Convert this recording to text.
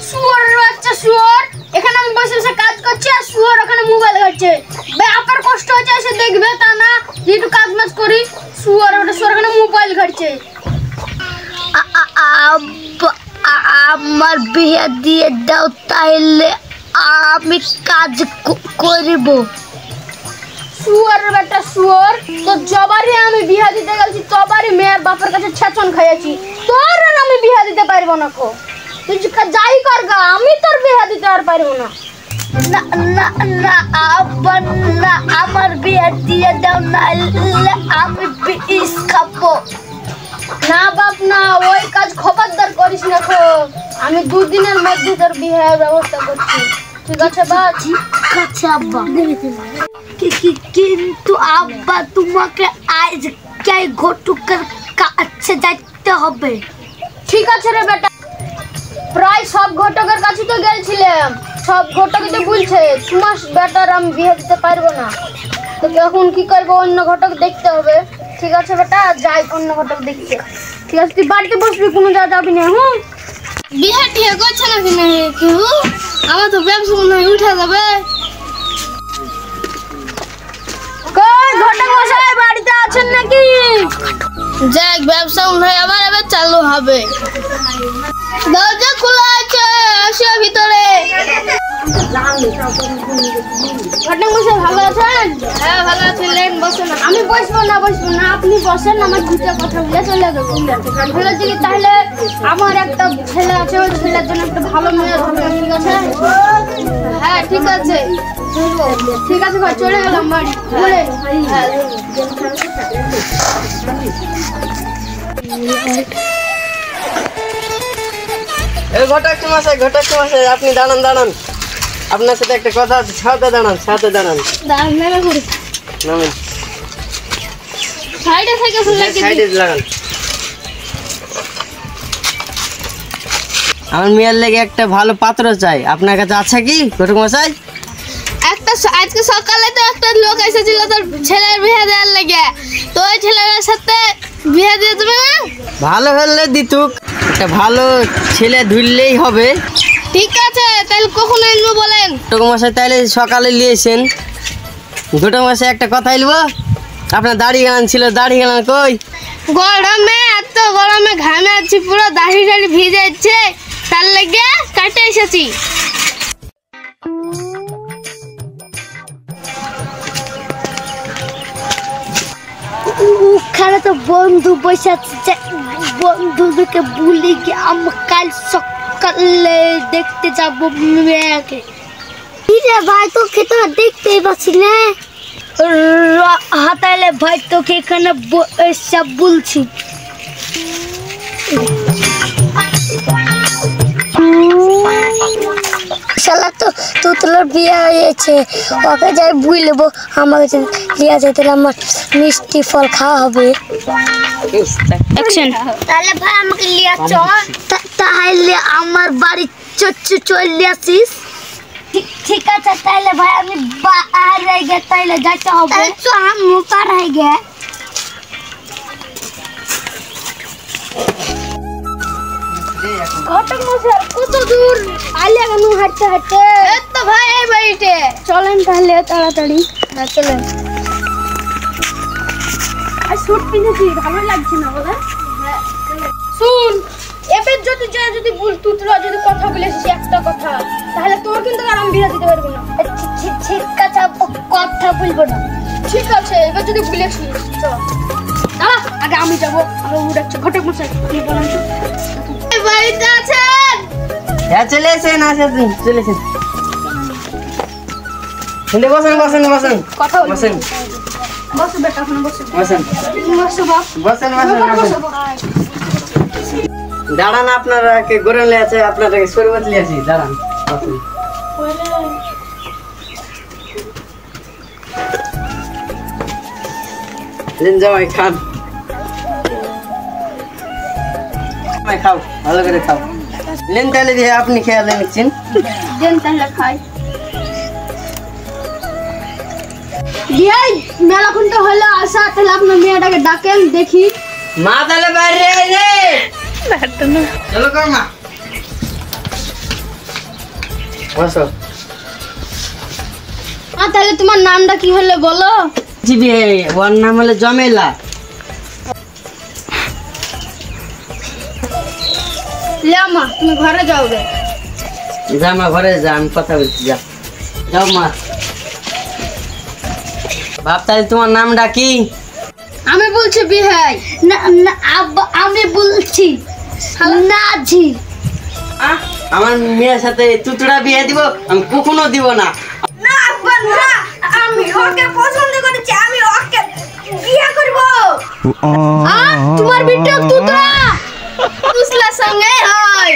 শুয়োরের বাচ্চা শুয়োর, এখানে আমি বসে বসে কাজ করছি আর শুয়োর ওখানে মোবাইল ঘাটছে। আপনার কষ্ট হচ্ছে এসে দেখবে তা না একটু কাজ মাজ করি। শুয়োর ওখানে মোবাইল ঘাটছে। আমার বিয়ে দিয়ে দাও তাইলে আমি কাজ করব। শুয়োরের বেটা শুয়োর, তো জবারই আমি বিয়ে দিতে গেছি তবারই মেয়ের বাপের কাছে ছেচন খাইয়াছি। তোর আর আমি বিয়ে দিতে পারবো না কো, তুই যাই কর গা, আমি তোর বিয়ে দিতে আর পারবো না। না না না আব্বা না, আমার বিয়ে দিয়ে দাও নাইলে আমি বিষ খাবো। না বাপ না, ওই কাজ খবরদার করিস না খো। আমি 2 দিনের মধ্যে তোর বিয়ের ব্যবস্থা করছি, ঠিক আছে বাপ? ঠিক আছে আব্বা। কিন্তু আব্বা তোমাকে আজকে ঘটকের কাছে যাইতে হবে। ঠিক আছে রে বেটা, প্রায় সব ঘটকের কাছে তো গেছিলাম, সব ঘটকই তো বলছে তোমার বেটার আমি বিয়ে দিতে পারবো না। তো এখন কি করবো, অন্য ঘটক দেখতে হবে। ঠিক আছে বেটা, যাই অন্য ঘটক দেখতে। ঠিক আছে, তুই বাড়িতে বসবি, কোনো যা যাবি না। বিয়ে ঠিক করছে না কি না কেউ, আমার তো ব্যবসা মনে হয় উঠে যাবে। ঘটক মশাই বাড়িতে আছেন নাকি? যাক, ব্যবসা মনে হয় আবার এবার চালু হবে। দরজা খোলা আছে, আসো ভিতরে। ঘটক মশাই ভালো আছেন? হ্যাঁ ভালো আছেন, বসেন। আমি বসবো না আপনি বসেন, আমার দুটো কথা বলে চলে যাবো। বলেছি কি তাহলে আমার একটা ছেলে আছে, ওই ছেলের জন্য একটা ভালো মেয়ে ধরবে, ঠিক আছে? হ্যাঁ ঠিক আছে, ঠিক আছে ভাই, চলে গেলাম বাড়ি। ঘটক মশাই আপনি দাঁড়ান, আপনার সাথে একটা কথা আছে। সাথে দাঁড়ান। নামেন, সাইডে লাগান। আমার মেয়ের লেগে একটা ভালো পাত্র চাই, আপনার কাছে আছে কি ঘটক মশাই? আজকে সকালে তো একটা লোক এসেছিল তোর ছেলের বিয়ে দেওয়ার লেগে, তো ওই ছেলের সাথে বিয়ে দিয়ে দেবে না? ভালো হলে দিতুক, একটা ভালো ছেলে ধরলেই হবে। ঠিক আছে, তাহলে কখন আনবো বলেন? ঘটক মশাই তাহলে সকালে নিয়েছেন। ঘটক মশাই একটা কথা বলবো, আপনার দাড়ি গান ছিল, দাড়ি গান কই? গরমে, এত গরমে ঘামে আছি, পুরো দাড়ি ভিজে যাচ্ছে, তার লেগে কাটে এসেছি। ওখানে তো বন্ধু বসে আছে, বন্ধুদেরকে ভুলে গিয়ে আমরা কাল সকালে দেখতে যাবো মেয়েকে। ভাই তোকে তো দেখতেই পাচ্ছি না। হাতাইলে ভাই তোকে এখানে সব বলছি। শালা তো তোর বিয়ে হয়েছে, ওকে যাই বুঝলেবো, আমাকে লিয়া যায়, তাহলে আমার মিষ্টি ফল খাওয়া হবে। তাহলে ভাই আমাকে লিয়া চল, তাহলে আমার বাড়ি চলে আসিস। ঠিক আছে, তাহলে ভাই আমি বাইরে গে, তাহলে যাইতে হবে। আমি পাড়ায় গে। ঘটক মশাই কত দূর আলে কেন হাঁটতে হাঁটতে? তো ভাই এই বাড়িতে চলেন তাহলে তাড়াতাড়ি। হ্যাঁ চলেন। আর স্যুট পিনেছি, ভালো লাগছে না বলে? হ্যাঁ শুন, এবার যদি তুই যদি কথা বলেছিস একটা কথা, তাহলে তোর কিন্তু আর আমি বিয়ে দিতে পারবো না। ঠিক আছে, কথা বলবো না। ঠিক আছে, এবার যদি বলেছিস চল। দাঁড়া, আগে আমি যাবো, আমার উড়াচ্ছে। ঘটক মশাই কি বলেন তো? বাড়িতে আছেন? হ্যাঁ চলে এসেন, চলে এসেন। বসেন। কথা বসেন। বসো বেটা, এখন বসো। বসেন। দাঁড়ান, আপনারাকে গরম আছে, আপনারাকে শরবত নিয়ে আসি। দাঁড়ান, জামাই খান, খাও, ভালো করে খাও। লেন তাহলে দিয়ে আপনি খেয়াল নিচ্ছেন, দেন তাহলে খাই। মেলাক্ষণ তো হলো আসা, তাহলে আপনার মেয়েটাকে ডাকেন দেখি। মা তাহলে বাইরে চলো কর মা। বসো। তাহলে তোমার নামটা কি হলো বলো? জিবি ওর নাম হলো জমেলা। লে মা তুমি ঘরে যাও গে। যা মা ঘরে যা, আমি কথা বলছি, যা যাও মা। বাপ তাহলে তোমার নামটা কি? আমি বলছি বিহাই। না না আব্বা আমি বলছি নাজি। আমার মেয়ের সাথে তুতড়া বিয়ে দিব? আমি কখনো দিব না। না আব্বা না, আমি ওকে পছন্দ করেছি, আমি ওকে বিয়ে করব। তোমার বিটা তুতরা তুসলা সঙ্গে হয়।